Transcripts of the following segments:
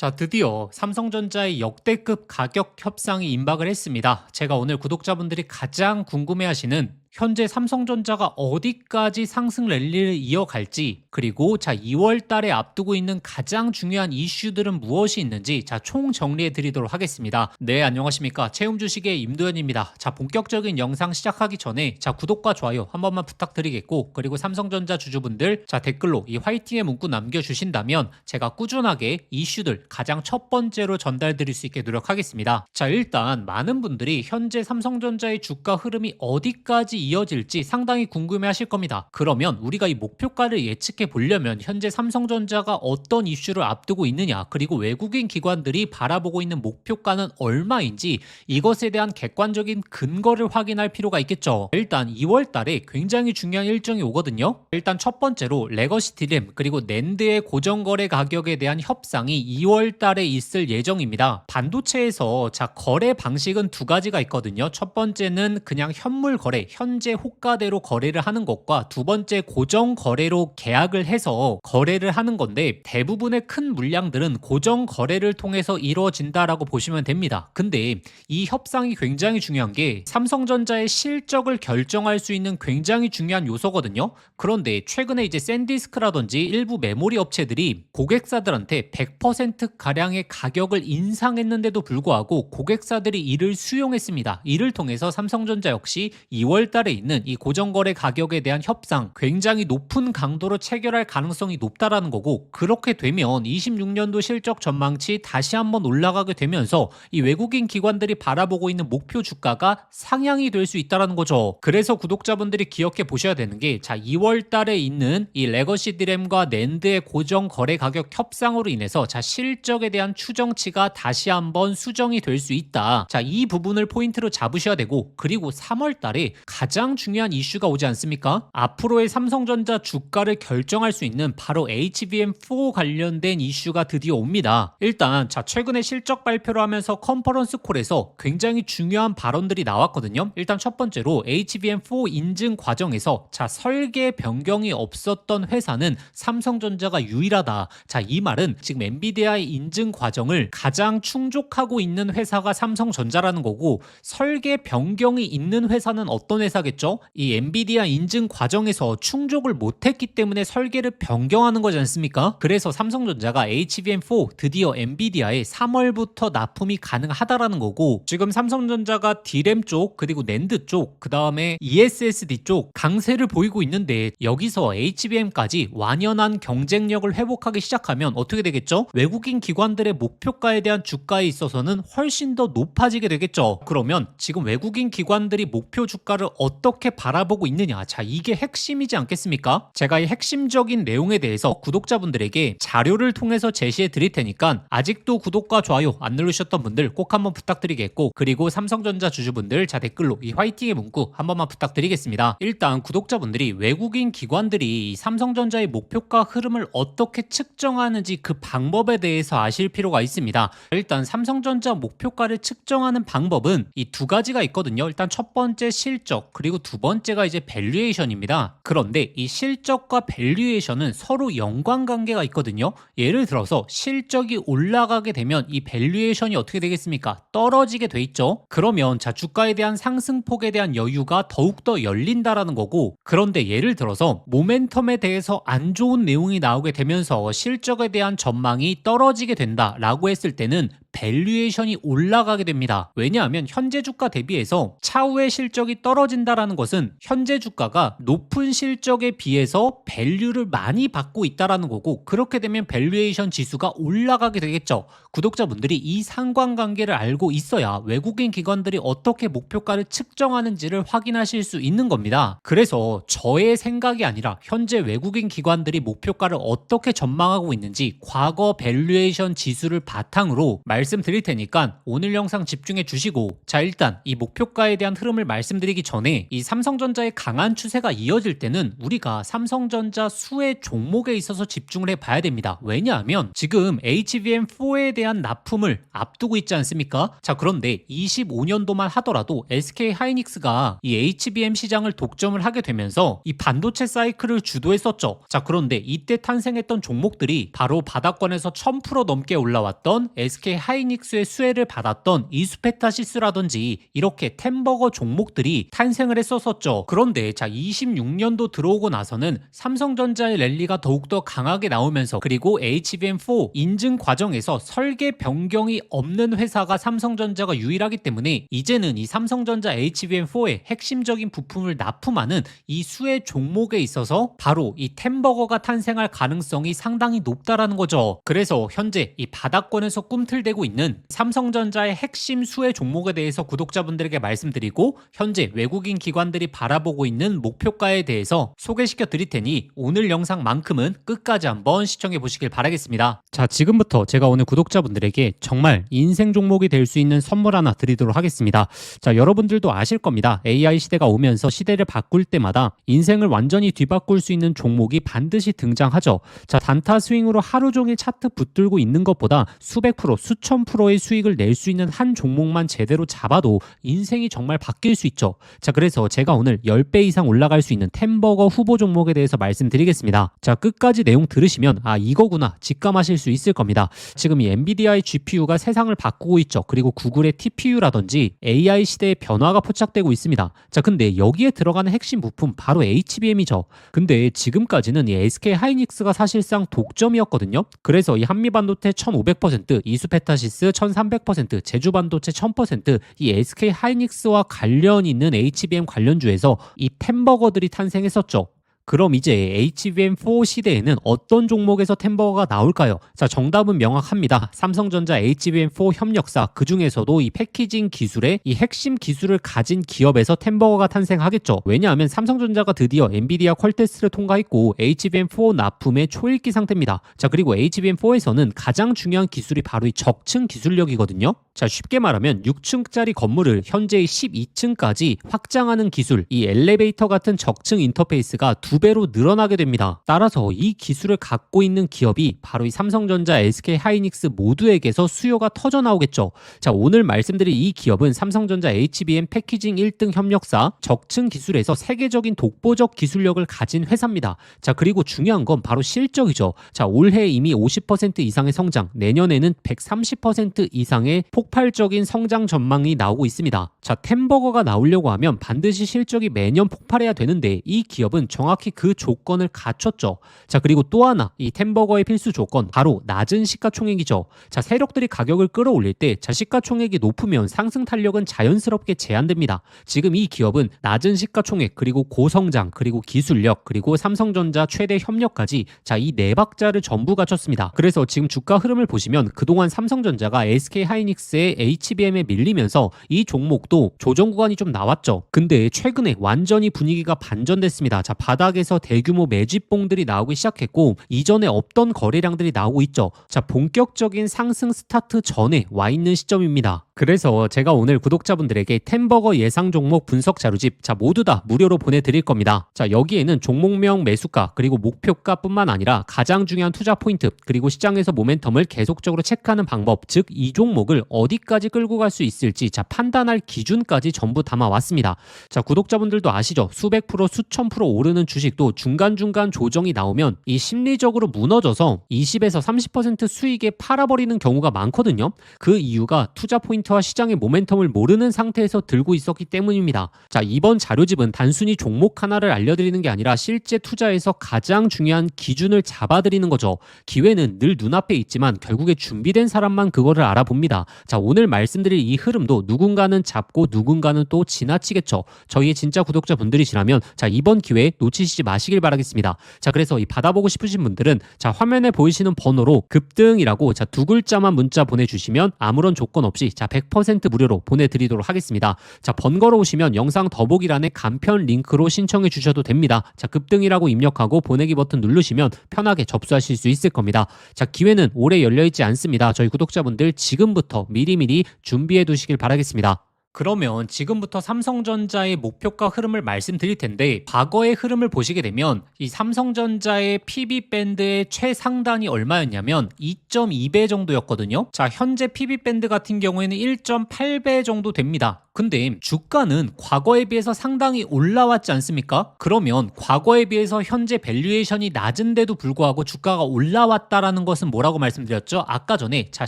자, 드디어 삼성전자의 역대급 가격 협상이 임박을 했습니다. 제가 오늘 구독자분들이 가장 궁금해하시는 현재 삼성전자가 어디까지 상승 랠리를 이어갈지, 그리고 2월 달에 앞두고 있는 가장 중요한 이슈들은 무엇이 있는지 총 정리해 드리도록 하겠습니다. 네, 안녕하십니까. 채움 주식의 임도현입니다. 본격적인 영상 시작하기 전에 구독과 좋아요 한 번만 부탁드리겠고, 그리고 삼성전자 주주분들 댓글로 이 화이팅의 문구 남겨주신다면 제가 꾸준하게 이슈들 가장 첫 번째로 전달드릴 수 있게 노력하겠습니다. 일단 많은 분들이 현재 삼성전자의 주가 흐름이 어디까지 이어질지 상당히 궁금해 하실 겁니다. 그러면 우리가 이 목표가를 예측해 보려면 현재 삼성전자가 어떤 이슈를 앞두고 있느냐, 그리고 외국인 기관들이 바라보고 있는 목표가는 얼마인지 이것에 대한 객관적인 근거를 확인할 필요가 있겠죠. 일단 2월 달에 굉장히 중요한 일정이 오거든요. 일단 첫 번째로 레거시 디램 그리고 낸드의 고정거래 가격에 대한 협상이 2월 달에 있을 예정입니다. 반도체에서 거래 방식은 두 가지가 있거든요. 첫 번째는 그냥 현물 거래, 현재 호가대로 거래를 하는 것과 두 번째 고정 거래로 계약을 해서 거래를 하는 건데, 대부분의 큰 물량들은 고정 거래를 통해서 이루어진다라고 보시면 됩니다. 근데 이 협상이 굉장히 중요한 게 삼성전자의 실적을 결정할 수 있는 굉장히 중요한 요소거든요. 그런데 최근에 이제 샌디스크라든지 일부 메모리 업체들이 고객사들한테 100% 가량의 가격을 인상했는데도 불구하고 고객사들이 이를 수용했습니다. 이를 통해서 삼성전자 역시 2월 달에 있는 이 고정거래 가격에 대한 협상 굉장히 높은 강도로 체결할 가능성이 높다라는 거고, 그렇게 되면 26년도 실적 전망치 다시 한번 올라가게 되면서 이 외국인 기관들이 바라보고 있는 목표 주가가 상향이 될 수 있다라는 거죠. 그래서 구독자분들이 기억해 보셔야 되는 게 2월 달에 있는 이 레거시 디램과 낸드의 고정 거래 가격 협상으로 인해서 실적에 대한 추정치가 다시 한번 수정이 될 수 있다. 이 부분을 포인트로 잡으셔야 되고, 그리고 3월 달에 가장 중요한 이슈가 오지 않습니까? 앞으로의 삼성전자 주가를 결정할 수 있는 바로 HBM4 관련된 이슈가 드디어 옵니다. 일단 최근에 실적 발표를 하면서 컨퍼런스 콜에서 굉장히 중요한 발언들이 나왔거든요. 일단 첫 번째로 HBM4 인증 과정에서 설계 변경이 없었던 회사는 삼성전자가 유일하다. 이 말은 지금 엔비디아의 인증 과정을 가장 충족하고 있는 회사가 삼성전자라는 거고, 설계 변경이 있는 회사는 어떤 회사겠죠? 이 엔비디아 인증 과정에서 충족을 못했기 때문에 설계를 변경하는 거지 않습니까? 그래서 삼성전자가 HBM4 드디어 엔비디아에 3월부터 납품이 가능하다라는 거고, 지금 삼성전자가 D램 쪽 그리고 낸드 쪽 그 다음에 ESSD 쪽 강세를 보이고 있는데, 여기서 HBM까지 완연한 경쟁력을 회복하기 시작하면 어떻게 되겠죠? 외국인 기관들의 목표가에 대한 주가에 있어서는 훨씬 더 높아지게 되겠죠. 그러면 지금 외국인 기관들이 목표 주가를 어떻게 바라보고 있느냐, 이게 핵심이지 않겠습니까? 제가 이 핵심적인 내용에 대해서 구독자분들에게 자료를 통해서 제시해 드릴 테니까 아직도 구독과 좋아요 안 누르셨던 분들 꼭 한번 부탁드리겠고, 그리고 삼성전자 주주분들 댓글로 이 화이팅의 문구 한 번만 부탁드리겠습니다. 일단 구독자분들이 외국인 기관들이 이 삼성전자의 목표가 흐름을 어떻게 측정하는지 그 방법에 대해서 아실 필요가 있습니다. 일단 삼성전자 목표가를 측정하는 방법은 이 두 가지가 있거든요. 일단 첫 번째 실적, 그리고 두 번째가 이제 밸류에이션입니다. 그런데 이 실적과 밸류에이션은 서로 연관관계가 있거든요. 예를 들어서 실적이 올라가게 되면 이 밸류에이션이 어떻게 되겠습니까? 떨어지게 돼 있죠. 그러면 주가에 대한 상승폭에 대한 여유가 더욱더 열린다라는 거고, 그런데 예를 들어서 모멘텀에 대해서 안 좋은 내용이 나오게 되면서 실적에 대한 전망이 떨어지게 된다라고 했을 때는 밸류에이션이 올라가게 됩니다. 왜냐하면 현재 주가 대비해서 차후의 실적이 떨어진다라는 것은 현재 주가가 높은 실적에 비해서 밸류를 많이 받고 있다라는 거고, 그렇게 되면 밸류에이션 지수가 올라가게 되겠죠. 구독자분들이 이 상관관계를 알고 있어야 외국인 기관들이 어떻게 목표가를 측정하는지를 확인하실 수 있는 겁니다. 그래서 저의 생각이 아니라 현재 외국인 기관들이 목표가를 어떻게 전망하고 있는지 과거 밸류에이션 지수를 바탕으로 말씀드릴 테니까 오늘 영상 집중해 주시고, 일단 이 목표가에 대한 흐름을 말씀드리기 전에 때문에 이 삼성전자의 강한 추세가 이어질 때는 우리가 삼성전자 수혜 종목에 있어서 집중을 해봐야 됩니다. 왜냐하면 지금 HBM4에 대한 납품을 앞두고 있지 않습니까? 자, 그런데 25년도만 하더라도 SK 하이닉스가 이 HBM 시장을 독점을 하게 되면서 이 반도체 사이클을 주도했었죠. 자, 그런데 이때 탄생했던 종목들이 바로 바닥권에서 1000% 넘게 올라왔던 SK 하이닉스의 수혜를 받았던 이수페타시스라든지 이렇게 템버거 종목들이 탄생을 했었었죠. 그런데 자, 26년도 들어오고 나서는 삼성전자의 랠리가 더욱더 강하게 나오면서 그리고 HBM4 인증 과정에서 설계 변경이 없는 회사가 삼성전자가 유일하기 때문에 이제는 이 삼성전자 HBM4의 핵심적인 부품을 납품하는 이 수혜 종목에 있어서 바로 이 템버거가 탄생할 가능성이 상당히 높다라는 거죠. 그래서 현재 이 바닥권에서 꿈틀대고 있는 삼성전자의 핵심 수혜 종목에 대해서 구독자분들에게 말씀드리고 현재 외국인 기관들이 바라보고 있는 목표가에 대해서 소개시켜 드릴 테니 오늘 영상만큼은 끝까지 한번 시청해 보시길 바라겠습니다. 자, 지금부터 제가 오늘 구독자분들에게 정말 인생 종목이 될 수 있는 선물 하나 드리도록 하겠습니다. 자, 여러분들도 아실 겁니다. AI 시대가 오면서 시대를 바꿀 때마다 인생을 완전히 뒤바꿀 수 있는 종목이 반드시 등장하죠. 자, 단타 스윙으로 하루 종일 차트 붙들고 있는 것보다 수백 프로, 수천 프로의 수익을 낼 수 있는 한 종목만 제대로 잡아도 인생이 정말 바뀔 수 있죠. 자, 그래서 제가 오늘 10배 이상 올라갈 수 있는 템버거 후보 종목에 대해서 말씀드리겠습니다. 자, 끝까지 내용 들으시면 아, 이거구나 직감하실 수 있을 겁니다. 지금 이 엔비디아의 GPU가 세상을 바꾸고 있죠. 그리고 구글의 TPU라든지 AI 시대의 변화가 포착되고 있습니다. 자, 근데 여기에 들어가는 핵심 부품 바로 HBM이죠. 근데 지금까지는 이 SK 하이닉스가 사실상 독점이었거든요. 그래서 이 한미반도체 1500%, 이수페타시스 1300%, 제주반도체 1000%, 이 SK 하이닉스와 관련 있는 HBM 관련주에서 이 템버거들이 탄생했었죠. 그럼 이제 HBM4 시대에는 어떤 종목에서 템버거가 나올까요? 자, 정답은 명확합니다. 삼성전자 HBM4 협력사, 그 중에서도 이 패키징 기술의 이 핵심 기술을 가진 기업에서 템버거가 탄생하겠죠. 왜냐하면 삼성전자가 드디어 엔비디아 퀄테스트를 통과했고 HBM4 납품의 초읽기 상태입니다. 자, 그리고 HBM4에서는 가장 중요한 기술이 바로 이 적층 기술력이거든요. 자, 쉽게 말하면 6층짜리 건물을 현재의 12층까지 확장하는 기술, 이 엘리베이터 같은 적층 인터페이스가 2배로 늘어나게 됩니다. 따라서 이 기술을 갖고 있는 기업이 바로 이 삼성전자, SK 하이닉스 모두에게서 수요가 터져 나오겠죠. 자, 오늘 말씀드린 이 기업은 삼성전자 HBM 패키징 1등 협력사, 적층 기술에서 세계적인 독보적 기술력을 가진 회사입니다. 자, 그리고 중요한 건 바로 실적이죠. 자, 올해 이미 50% 이상의 성장, 내년에는 130% 이상의 폭발적인 성장 전망이 나오고 있습니다. 자, 템버거가 나오려고 하면 반드시 실적이 매년 폭발해야 되는데 이 기업은 정확히 그 조건을 갖췄죠. 자, 그리고 또 하나 이 템버거의 필수 조건 바로 낮은 시가총액이죠. 자, 세력들이 가격을 끌어올릴 때 자, 시가총액이 높으면 상승 탄력은 자연스럽게 제한됩니다. 지금 이 기업은 낮은 시가총액 그리고 고성장 그리고 기술력 그리고 삼성전자 최대 협력까지 자, 이 네 박자를 전부 갖췄습니다. 그래서 지금 주가 흐름을 보시면 그동안 삼성전자가 SK 하이닉스의 HBM에 밀리면서 이 종목도 조정 구간이 좀 나왔죠. 근데 최근에 완전히 분위기가 반전됐습니다. 자, 바닥에서 대규모 매집봉들이 나오기 시작했고 이전에 없던 거래량들이 나오고 있죠. 자, 본격적인 상승 스타트 전에 와 있는 시점입니다. 그래서 제가 오늘 구독자분들에게 템버거 예상 종목 분석 자료집 자, 모두 다 무료로 보내드릴 겁니다. 자, 여기에는 종목명 매수가 그리고 목표가 뿐만 아니라 가장 중요한 투자 포인트 그리고 시장에서 모멘텀을 계속적으로 체크하는 방법, 즉 이 종목을 어디까지 끌고 갈 수 있을지 자, 판단할 기준까지 전부 담아왔습니다. 자, 구독자분들도 아시죠? 수백 프로 수천 프로 오르는 주식도 중간중간 조정이 나오면 이 심리적으로 무너져서 20에서 30% 수익에 팔아버리는 경우가 많거든요. 그 이유가 투자 포인트와 시장의 모멘텀을 모르는 상태에서 들고 있었기 때문입니다. 자, 이번 자료집은 단순히 종목 하나를 알려드리는 게 아니라 실제 투자에서 가장 중요한 기준을 잡아드리는 거죠. 기회는 늘 눈앞에 있지만 결국에 준비된 사람만 그거를 알아봅니다. 자, 오늘 말씀드릴 이 흐름도 누군가는 잡고 누군가는 또 지나치겠죠. 저희의 진짜 구독자분들이시라면 자, 이번 기회에 놓치시지 마시길 바라겠습니다. 자, 그래서 이 받아보고 싶으신 분들은 자, 화면에 보이시는 번호로 급등이라고 자, 두 글자만 문자 보내주시면 아무런 조건 없이 자, 100% 무료로 보내드리도록 하겠습니다. 자, 번거로우시면 영상 더보기란에 간편 링크로 신청해 주셔도 됩니다. 자, 급등이라고 입력하고 보내기 버튼 누르시면 편하게 접수하실 수 있을 겁니다. 자, 기회는 오래 열려있지 않습니다. 저희 구독자분들 지금부터 미리미리 준비해 두시길 바라겠습니다. 그러면 지금부터 삼성전자의 목표가 흐름을 말씀드릴 텐데, 과거의 흐름을 보시게 되면 이 삼성전자의 PB 밴드의 최상단이 얼마였냐면 2.2배 정도였거든요. 자, 현재 PB 밴드 같은 경우에는 1.8배 정도 됩니다. 근데 주가는 과거에 비해서 상당히 올라왔지 않습니까? 그러면 과거에 비해서 현재 밸류에이션이 낮은데도 불구하고 주가가 올라왔다라는 것은 뭐라고 말씀드렸죠? 아까 전에 자,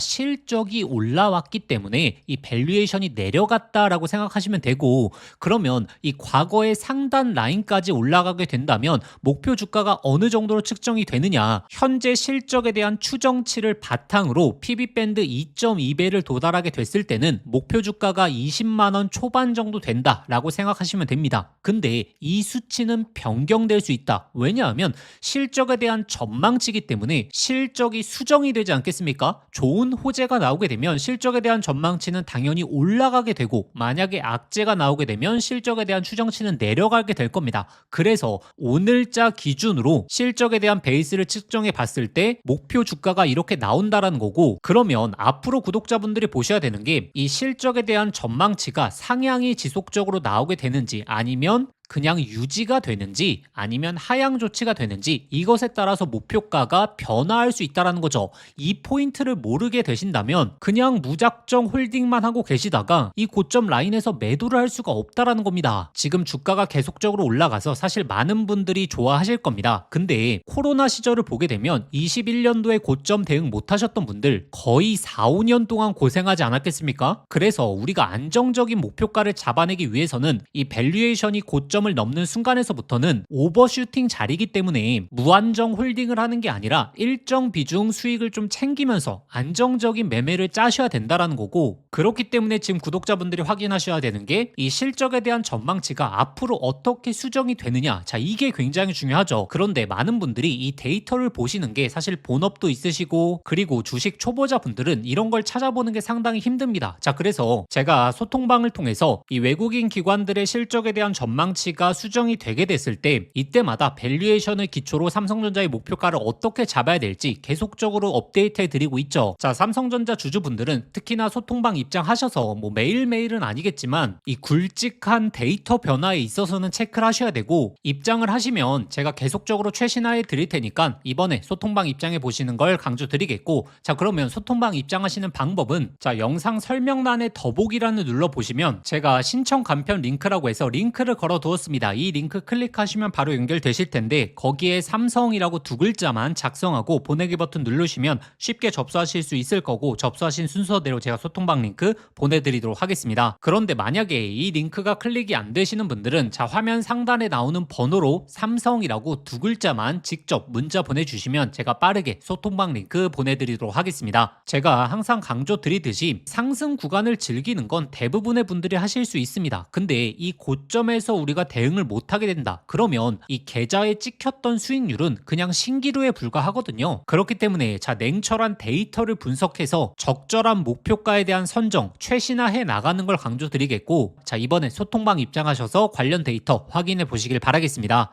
실적이 올라왔기 때문에 이 밸류에이션이 내려갔다라고 생각하시면 되고, 그러면 이 과거의 상단 라인까지 올라가게 된다면 목표 주가가 어느 정도로 측정이 되느냐? 현재 실적에 대한 추정치를 바탕으로 PB 밴드 2.2배를 도달하게 됐을 때는 목표 주가가 20만 원 초반 정도 된다라고 생각하시면 됩니다. 근데 이 수치는 변경될 수 있다. 왜냐하면 실적에 대한 전망치이기 때문에 실적이 수정이 되지 않겠습니까? 좋은 호재가 나오게 되면 실적에 대한 전망치는 당연히 올라가게 되고, 만약에 악재가 나오게 되면 실적에 대한 추정치는 내려가게 될 겁니다. 그래서 오늘자 기준으로 실적에 대한 베이스를 측정해 봤을 때 목표 주가가 이렇게 나온다라는 거고, 그러면 앞으로 구독자분들이 보셔야 되는 게 이 실적에 대한 전망치가 상향이 지속적으로 나오게 되는지, 아니면 그냥 유지가 되는지, 아니면 하향 조치가 되는지, 이것에 따라서 목표가가 변화할 수 있다는 거죠. 이 포인트를 모르게 되신다면 그냥 무작정 홀딩만 하고 계시다가 이 고점 라인에서 매도를 할 수가 없다는 겁니다. 지금 주가가 계속적으로 올라가서 사실 많은 분들이 좋아하실 겁니다. 근데 코로나 시절을 보게 되면 21년도에 고점 대응 못하셨던 분들 거의 4, 5년 동안 고생하지 않았겠습니까? 그래서 우리가 안정적인 목표가를 잡아내기 위해서는 이 밸류에이션이 고점 을 넘는 순간에서부터는 오버슈팅 자리이기 때문에 무한정 홀딩을 하는 게 아니라 일정 비중 수익을 좀 챙기면서 안정적인 매매를 짜셔야 된다라는 거고, 그렇기 때문에 지금 구독자분들이 확인하셔야 되는 게 이 실적에 대한 전망치가 앞으로 어떻게 수정이 되느냐. 자, 이게 굉장히 중요하죠. 그런데 많은 분들이 이 데이터를 보시는 게 사실 본업도 있으시고, 그리고 주식 초보자분들은 이런 걸 찾아보는 게 상당히 힘듭니다. 자, 그래서 제가 소통방을 통해서 이 외국인 기관들의 실적에 대한 전망치 가 수정이 되게 됐을 때 이때마다 밸류에이션을 기초로 삼성전자의 목표가를 어떻게 잡아야 될지 계속적으로 업데이트해 드리고 있죠. 자, 삼성전자 주주분들은 특히나 소통방 입장하셔서 뭐 매일매일은 아니겠지만 이 굵직한 데이터 변화에 있어서는 체크를 하셔야 되고, 입장을 하시면 제가 계속적으로 최신화해 드릴 테니까 이번에 소통방 입장해 보시는 걸 강조드리겠고, 자, 그러면 소통방 입장하시는 방법은 자, 영상 설명란에 더보기란을 눌러보시면 제가 신청 간편 링크라고 해서 링크를 걸어 두었습니다. 이 링크 클릭하시면 바로 연결되실 텐데, 거기에 삼성이라고 두 글자만 작성하고 보내기 버튼 누르시면 쉽게 접수하실 수 있을 거고, 접수하신 순서대로 제가 소통방 링크 보내드리도록 하겠습니다. 그런데 만약에 이 링크가 클릭이 안 되시는 분들은 자, 화면 상단에 나오는 번호로 삼성이라고 두 글자만 직접 문자 보내주시면 제가 빠르게 소통방 링크 보내드리도록 하겠습니다. 제가 항상 강조드리듯이 상승 구간을 즐기는 건 대부분의 분들이 하실 수 있습니다. 근데 이 고점에서 우리가 대응을 못하게 된다. 그러면 이 계좌에 찍혔던 수익률은 그냥 신기루에 불과하거든요. 그렇기 때문에 자, 냉철한 데이터를 분석해서 적절한 목표가에 대한 선정, 최신화해 나가는 걸 강조드리겠고, 자, 이번에 소통방 입장하셔서 관련 데이터 확인해 보시길 바라겠습니다.